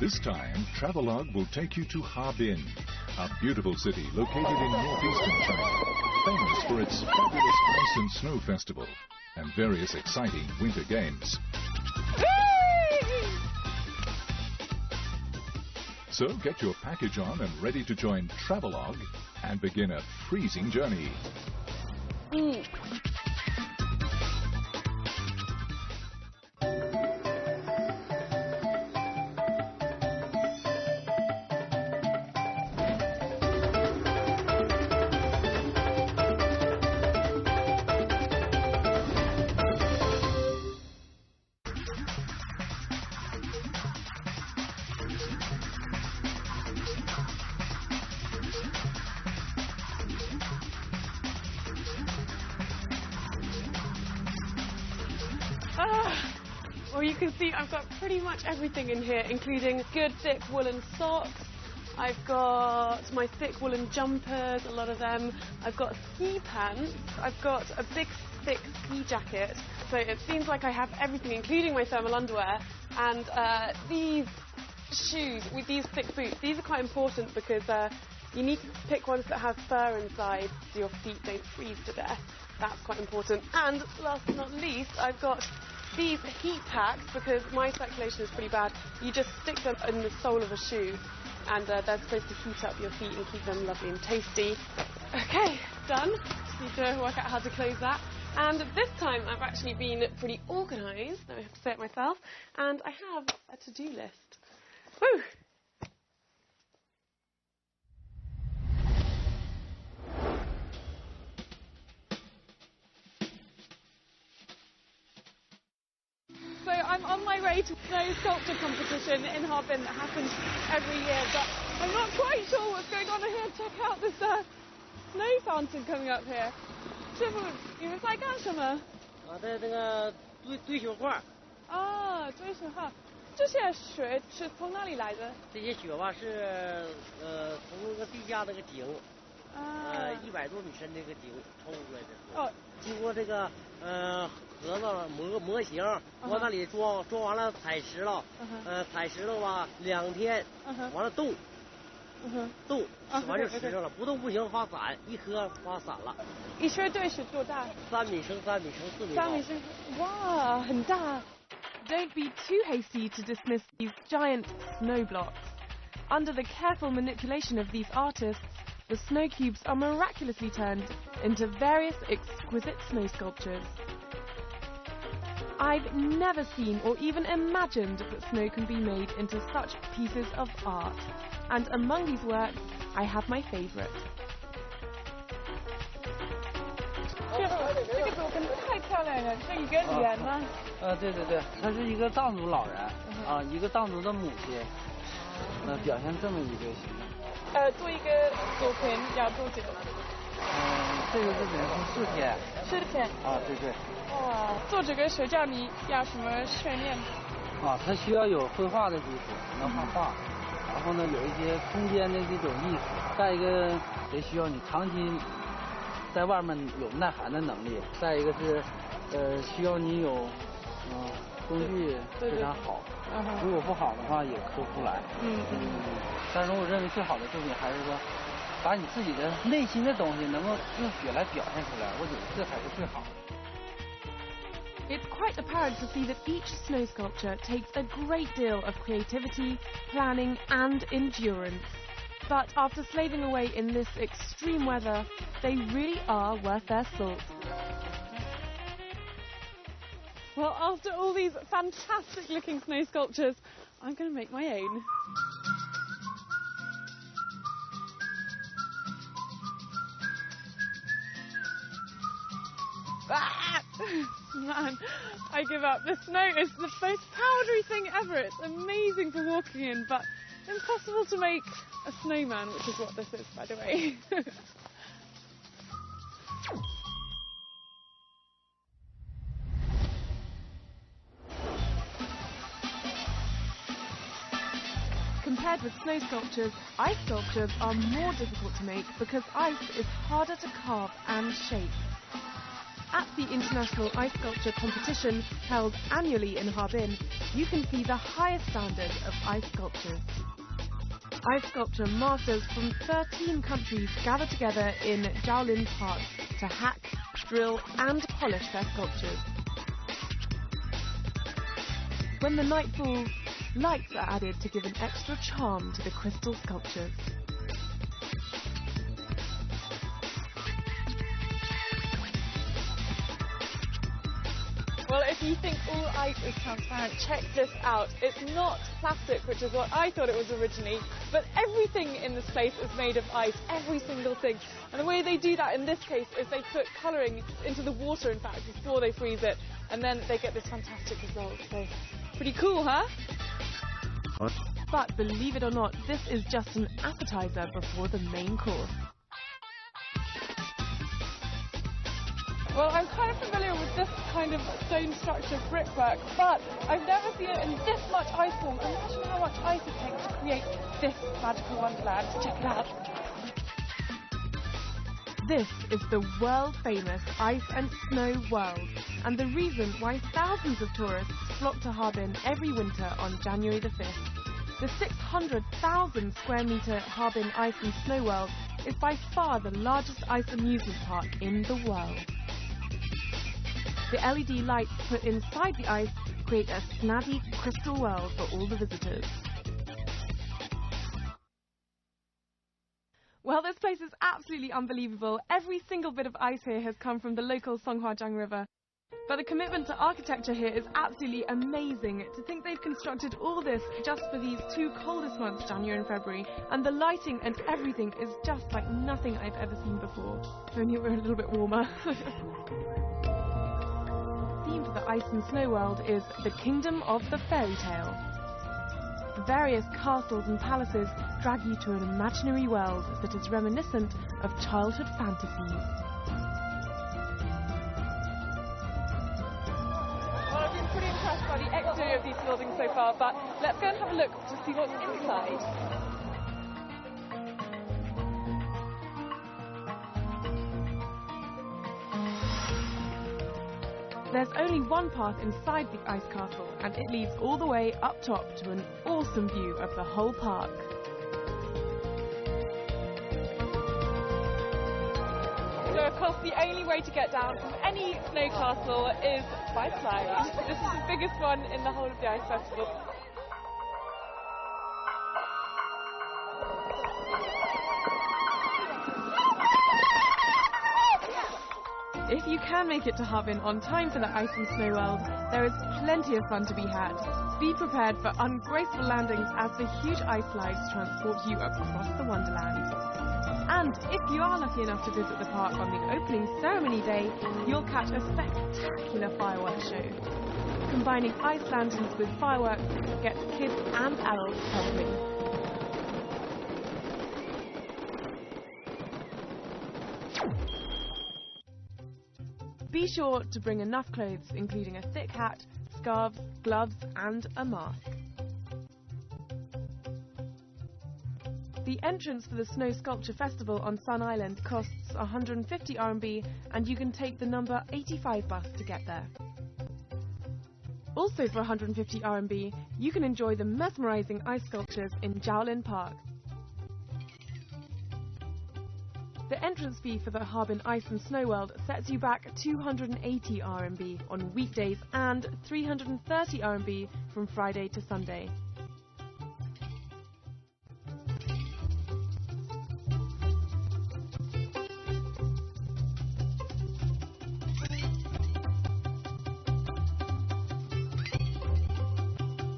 This time, Travelogue will take you to Harbin, a beautiful city located in northeastern China, famous for its fabulous ice and snow festival and various exciting winter games. So get your package on and ready to join Travelogue and begin a freezing journey. Well, you can see I've got pretty much everything in here, including good thick woolen socks. I've got my thick woolen jumpers, a lot of them. I've got ski pants. I've got a big thick ski jacket. So it seems like I have everything, including my thermal underwear. And these shoes with these thick boots, these are quite important because you need to pick ones that have fur inside so your feet don't freeze to death. That's quite important. And last but not least, I've got these heat packs because my circulation is pretty bad. You just stick them in the sole of a shoe and they're supposed to heat up your feet and keep them lovely and tasty. Okay, done. Just need to work out how to close that. And this time I've actually been pretty organised, I have to say it myself, and I have a to-do list. Woo! So I'm on my way to snow sculpture competition in Harbin that happens every year, but I'm not quite sure what's going on here. Check out this snow fountain coming up here. 师傅，你们在干什么？在这个堆雪画。啊，堆雪画。这些雪是从哪里来的？这些雪吧是从那个地下那个井，100多米深那个井抽出来的。哦。经过这个盒子模型往那里装完了采石了，采石头吧2天，完了冻，完就吃上了，不冻不行发散，一颗发散了。一车队是多大？3米乘4米高。3米乘，哇，很大。Don't be too hasty to dismiss these giant snow blocks. Under the careful manipulation of these artists, the snow cubes are miraculously turned into various exquisite snow sculptures. I've never seen or even imagined that snow can be made into such pieces of art. And among these works, I have my favourite. 这个作品太漂亮了，是一个人吗？对，他是一个藏族老人啊，一个藏族的母亲，表现这么一个形象。做一个作品要多久？这个作品是4天。4天。啊，对。哇，做这个手匠你要什么训练？他需要有绘画的基础，能画画，然后呢有一些空间的这种意识，再一个得需要你长期在外面有耐寒的能力，再一个是需要你有工具非常好，如果不好的话也刻不出来。但是我认为最好的作品还是说把你自己的内心的东西能够用血来表现出来，我觉得这才是最好的。It's quite apparent to see that each snow sculpture takes a great deal of creativity, planning and endurance. But after slaving away in this extreme weather, they really are worth their salt. Well, after all these fantastic looking snow sculptures, I'm going to make my own. Man, I give up. The snow is the most powdery thing ever. It's amazing for walking in, but impossible to make a snowman, which is what this is, by the way. Compared with snow sculptures, ice sculptures are more difficult to make because ice is harder to carve and shape. At the International Ice Sculpture Competition, held annually in Harbin, you can see the highest standard of ice sculptures. Ice sculpture masters from 13 countries gather together in Jiaolin Park to hack, drill and polish their sculptures. When the night falls, lights are added to give an extra charm to the crystal sculptures. Well, if you think all ice is transparent, check this out. It's not plastic, which is what I thought it was originally, but everything in this place is made of ice, every single thing. And the way they do that in this case is they put colouring into the water, in fact, before they freeze it, and then they get this fantastic result. So, pretty cool, huh? What? But believe it or not, this is just an appetizer before the main course. Well, I'm kind of familiar with this kind of stone structure brickwork, but I've never seen it in this much ice form. Imagine how much ice it takes to create this magical wonderland. Check it out. This is the world-famous Ice and Snow World, and the reason why thousands of tourists flock to Harbin every winter on January the 5th. The 600,000 square metre Harbin Ice and Snow World is by far the largest ice amusement park in the world. The LED lights put inside the ice create a snazzy crystal world for all the visitors. Well, this place is absolutely unbelievable. Every single bit of ice here has come from the local Songhua River. But the commitment to architecture here is absolutely amazing. To think they've constructed all this just for these two coldest months, January and February, and the lighting and everything is just like nothing I've ever seen before. If only it were a little bit warmer. The theme for the Ice and Snow World is the Kingdom of the Fairy Tale. Various castles and palaces drag you to an imaginary world that is reminiscent of childhood fantasies. Well, I've been pretty impressed by the exterior of these buildings so far, but let's go and have a look to see what's inside. There's only one path inside the ice castle, and it leads all the way up top to an awesome view of the whole park. So of course the only way to get down from any snow castle is by slide. This is the biggest one in the whole of the Ice Festival. If you can make it to Harbin on time for the Ice and Snow World, there is plenty of fun to be had. Be prepared for ungraceful landings as the huge ice slides transport you across the wonderland. And if you are lucky enough to visit the park on the opening ceremony day, you'll catch a spectacular fireworks show. Combining ice lanterns with fireworks gets kids and adults pumping. Be sure to bring enough clothes, including a thick hat, scarves, gloves and a mask. The entrance for the Snow Sculpture Festival on Sun Island costs 150 RMB, and you can take the number 85 bus to get there. Also for 150 RMB, you can enjoy the mesmerising ice sculptures in Jiaolin Park. The entrance fee for the Harbin Ice and Snow World sets you back 280 RMB on weekdays and 330 RMB from Friday to Sunday.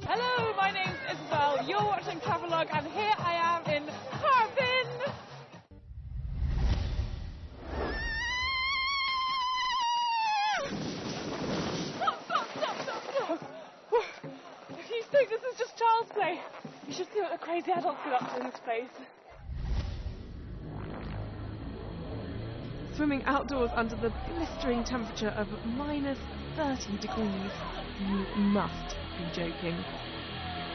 Hello, my name's Isabel. You're watching Travelogue, and here I am in Harbin. This is just child's play. You should see what the crazy adults get up to in this place. Swimming outdoors under the blistering temperature of minus 30 degrees. You must be joking.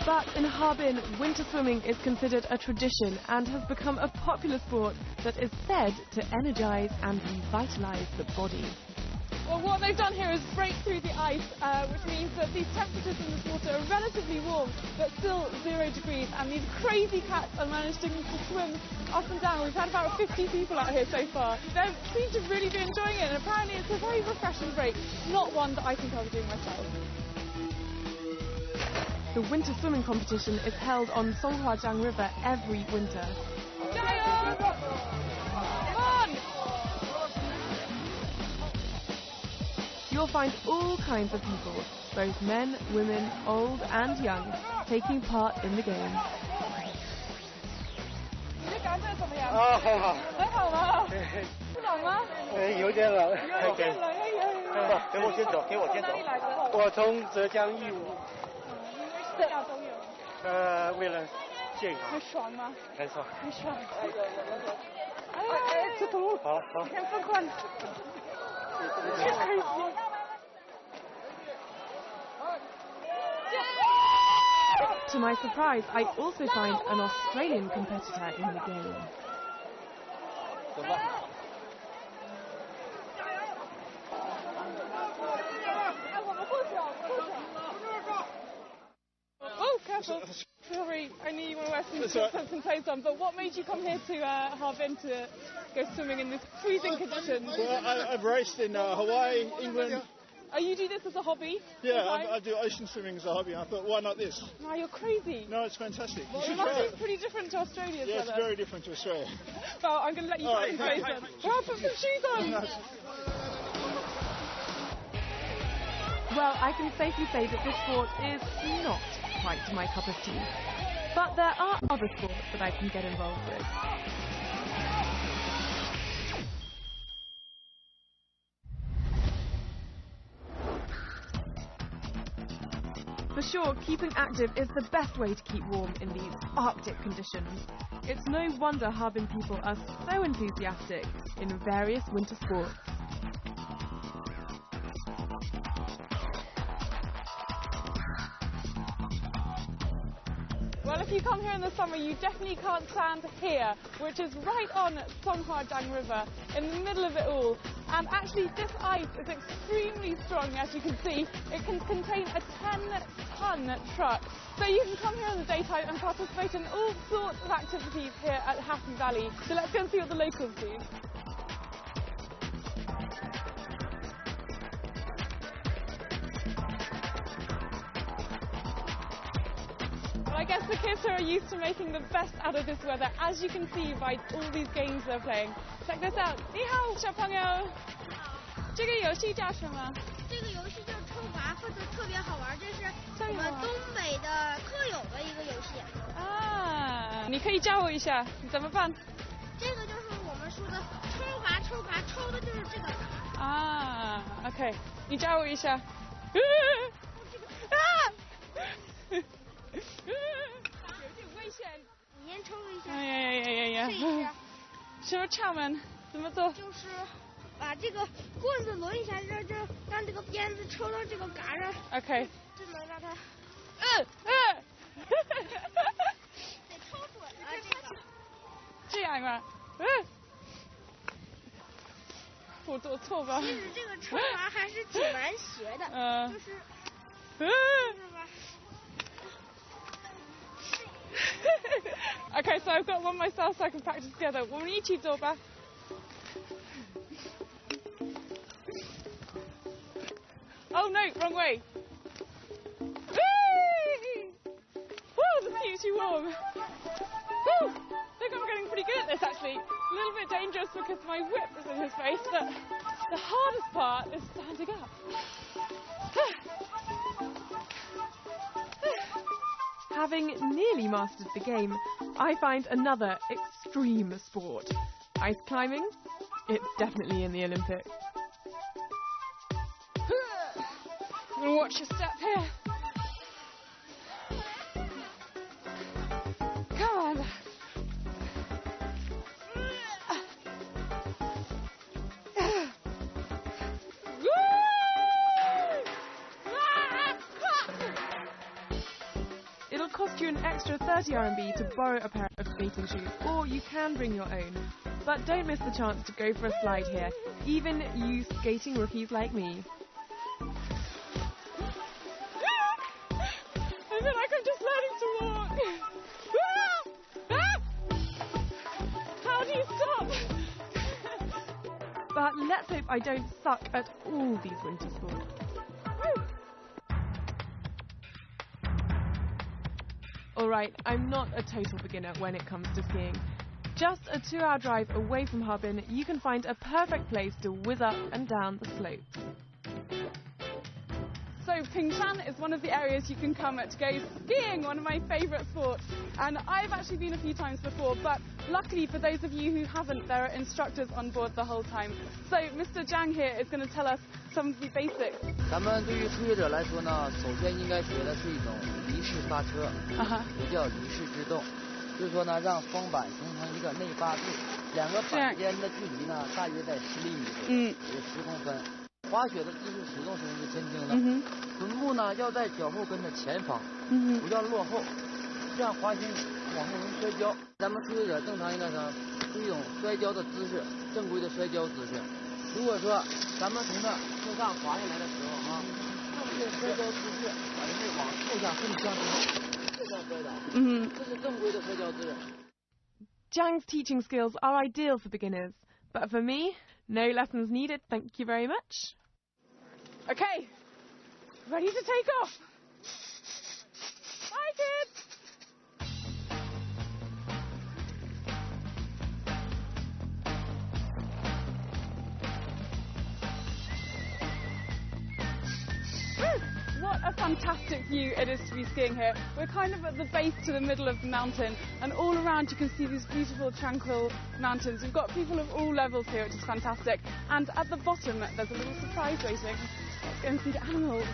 But in Harbin, winter swimming is considered a tradition and has become a popular sport that is said to energise and revitalise the body. Well, what they've done here is break through the ice, which means that these temperatures in this water are relatively warm, but still 0 degrees, and these crazy cats are managing to swim up and down. We've had about 50 people out here so far. They seem to really be enjoying it, and apparently it's a very refreshing break, not one that I think I would do myself. The winter swimming competition is held on Songhwajiang River every winter. You'll find all kinds of people, both men, women, old and young, taking part in the game. 你感觉怎么样？啊，很好。很好吗？不冷吗？有点冷。有点冷，哎。给我先走，给我先走。从哪里来的？我从浙江义乌。因为什么亚洲游？为了健康。很爽吗？很爽。很爽。哎，这头。好好。你看这款。 To my surprise, I also find an Australian competitor in the game. Oh, careful. Sorry, I knew you were wearing some clothes on, but what made you come here to Harbin to go swimming in this freezing conditions? Well, I've raced in Hawaii, England. Oh, you do this as a hobby? Yeah, I do ocean swimming as a hobby. I thought, why not this? No, you're crazy. No, it's fantastic. Well, it must be pretty different to Australia's weather. Yeah, it's very different to Australia. Well, I'm going to let you put in place then. Well, put some shoes on. Well, I can safely say that this sport is not quite my cup of tea. But there are other sports that I can get involved with. For sure, keeping active is the best way to keep warm in these Arctic conditions. It's no wonder Harbin people are so enthusiastic in various winter sports. Well, if you come here in the summer, you definitely can't stand here, which is right on Songhwajiang River, in the middle of it all. And actually, this ice is extremely strong, as you can see. It can contain a 10-ton truck. So you can come here in the daytime and participate in all sorts of activities here at Harbin Valley. So let's go and see what the locals do. I guess the kids here are used to making the best out of this weather, as you can see by all these games they're playing. Check this out. 你好，小朋友。这个游戏叫什么？这个游戏叫抽罚，或者特别好玩，这是我们东北的特有的一个游戏。啊，你可以教我一下，你怎么办？这个就是我们说的抽罚，抽罚，抽的就是这个。啊 ，OK， 你教我一下。有点危险。你先抽一下。呀！试一下。什么窍门？怎么做？就是把这个棍子抡一下，这让这个鞭子抽到这个杆上。OK。这能让它。得抽准啊，这个。这样啊。我做错吧？其实这个抽罚还是挺难学的。就是。是吧？Okay, so I've got one myself so I can practice together. 我们一起做吧。Oh no, wrong way. Woo, this keeps you warm. Woo, look, I'm getting pretty good at this actually. A little bit dangerous because my whip is in his face, but the hardest part is standing up. Having nearly mastered the game, I find another extreme sport. Ice climbing? It's definitely in the Olympics. Watch your step here. Come on. It'll cost you an extra 30 RMB to borrow a pair of skating shoes, or you can bring your own. But don't miss the chance to go for a slide here, even you skating rookies like me. I feel like I'm just learning to walk. How do you stop? But let's hope I don't suck at all these winter sports. Alright, I'm not a total beginner when it comes to skiing. Just a 2-hour drive away from Harbin, you can find a perfect place to whiz up and down the slopes. So Pingshan is one of the areas you can come to go skiing, one of my favourite sports. And I've actually been a few times before, but luckily for those of you who haven't, there are instructors on board the whole time. So Mr. Zhang here is going to tell us some of the basics. 咱们对于初学者来说呢，首先应该学的是一种离式刹车，也叫离式制动。就是说呢，让双板形成一个内八字，两个板间的距离呢，大约在10厘米左右，也就10公分。滑雪的姿势始终是前倾的，臀部呢要在脚后跟的前方，不要落后，这样滑行往后容易摔跤。咱们初学者正常应该是一种摔跤的姿势，正规的摔跤姿势。如果说咱们从这车上滑下来的时候正确摔跤姿势，把人往后下顺向前，这样摔倒。这是正规的摔跤姿势。Zhang's teaching skills are ideal for beginners, but for me, no lessons needed, thank you very much. Okay, ready to take off. Bye, kids. What a fantastic view it is to be skiing here. We're kind of at the base to the middle of the mountain, and all around you can see these beautiful tranquil mountains. We've got people of all levels here, which is fantastic. And at the bottom there's a little surprise waiting. Let's go and see the animals.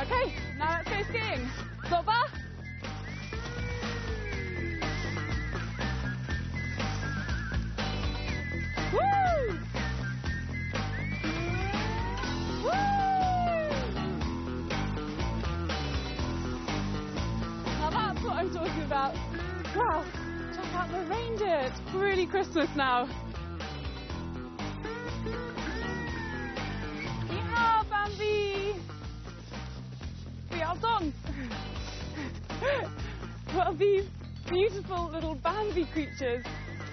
Okay, now let's go skiing. Zoba! Woo! That's what I'm talking about. Wow, check out the reindeer. It's really Christmas now. Yeehaw, Bambi! We are done. Well, these beautiful little Bambi creatures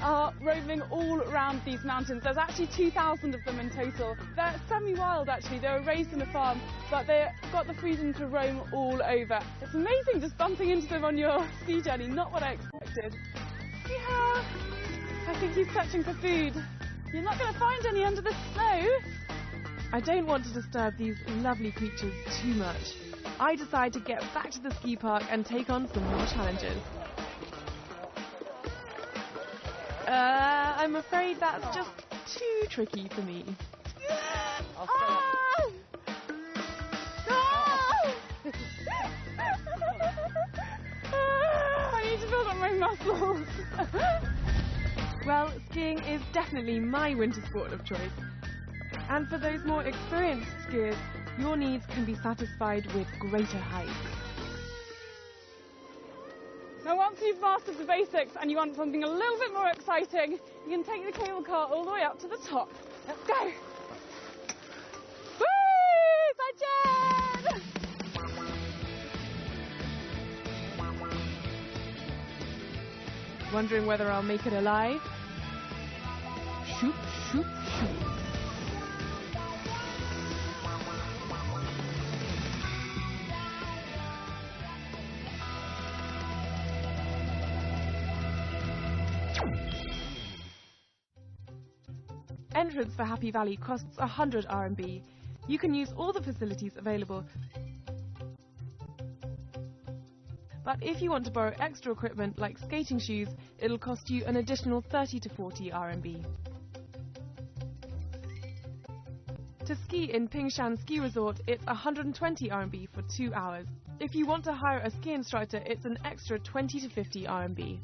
are roaming all around these mountains. There's actually 2,000 of them in total. They're semi-wild actually, they were raised in a farm, but they've got the freedom to roam all over. It's amazing just bumping into them on your ski journey, not what I expected. Yeah, I think he's searching for food. You're not going to find any under the snow. I don't want to disturb these lovely creatures too much. I decide to get back to the ski park and take on some more challenges. I'm afraid that's just too tricky for me. I need to build up my muscles. Well, skiing is definitely my winter sport of choice. And for those more experienced skiers, your needs can be satisfied with greater heights. Now once you've mastered the basics and you want something a little bit more exciting, you can take the cable car all the way up to the top. Let's go! Woo! Zaijian! Wondering whether I'll make it alive? Shoot, shoot, shoot. Entrance for Happy Valley costs 100 RMB. You can use all the facilities available. But if you want to borrow extra equipment like skating shoes, it'll cost you an additional 30 to 40 RMB. To ski in Pingshan Ski Resort, it's 120 RMB for 2 hours. If you want to hire a ski instructor, it's an extra 20 to 50 RMB.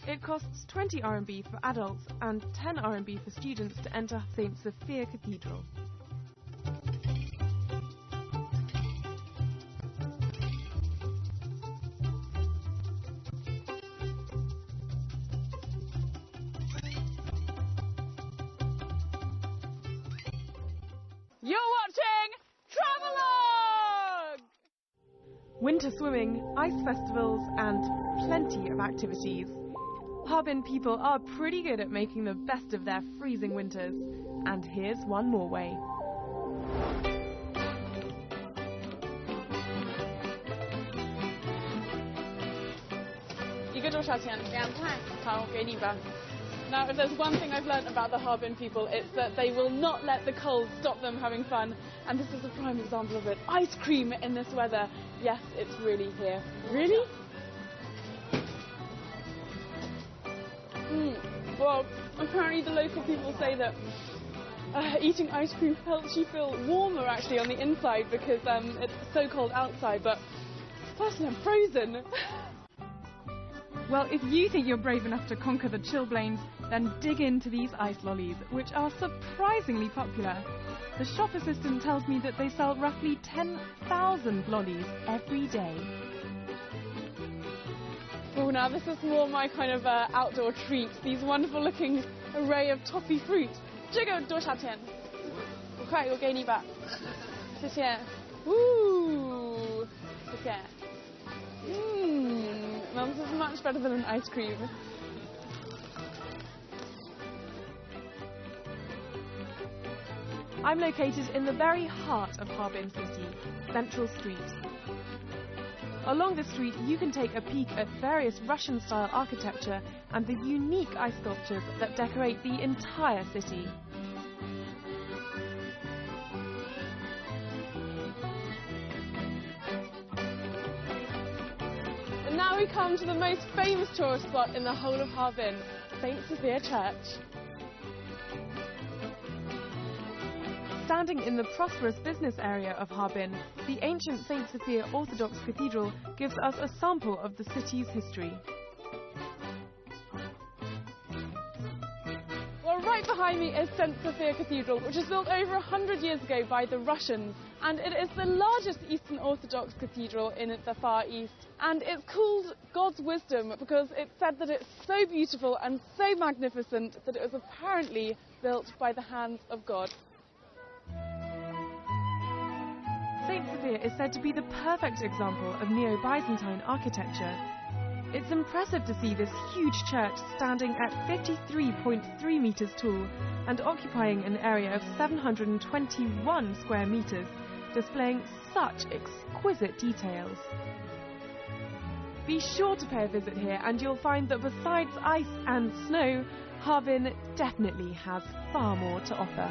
It costs 20 RMB for adults and 10 RMB for students to enter St. Sophia Cathedral. winter swimming, ice festivals, and plenty of activities. Harbin people are pretty good at making the best of their freezing winters. And here's one more way. 一个多少钱？2块。好，给你吧。Now, if there's one thing I've learnt about the Harbin people, it's that they will not let the cold stop them having fun. And this is a prime example of it. Ice cream in this weather. Yes, it's really here. Really? Well, apparently the local people say that eating ice cream helps you feel warmer actually on the inside because it's so cold outside. But personally, I'm frozen. Well, if you think you're brave enough to conquer the chilblains, then dig into these ice lollies, which are surprisingly popular. The shop assistant tells me that they sell roughly 10,000 lollies every day. Oh, now this is more my kind of outdoor treats. These wonderful-looking array of toffee fruit. 这个多少钱？5块，我给你吧。谢谢。Ooh, 谢谢。Well, this is much better than an ice cream. I'm located in the very heart of Harbin City, Central Street. Along this street, you can take a peek at various Russian-style architecture and the unique ice sculptures that decorate the entire city. And now we come to the most famous tourist spot in the whole of Harbin, St. Sophia Church. Standing in the prosperous business area of Harbin, the ancient St. Sophia Orthodox Cathedral gives us a sample of the city's history. Well, right behind me is St. Sophia Cathedral, which was built over 100 years ago by the Russians, and it is the largest Eastern Orthodox cathedral in the Far East. And it's called God's Wisdom because it's said that it's so beautiful and so magnificent that it was apparently built by the hands of God. St. Sophia is said to be the perfect example of Neo-Byzantine architecture. It's impressive to see this huge church standing at 53.3 metres tall and occupying an area of 721 square metres, displaying such exquisite details. Be sure to pay a visit here and you'll find that besides ice and snow, Harbin definitely has far more to offer.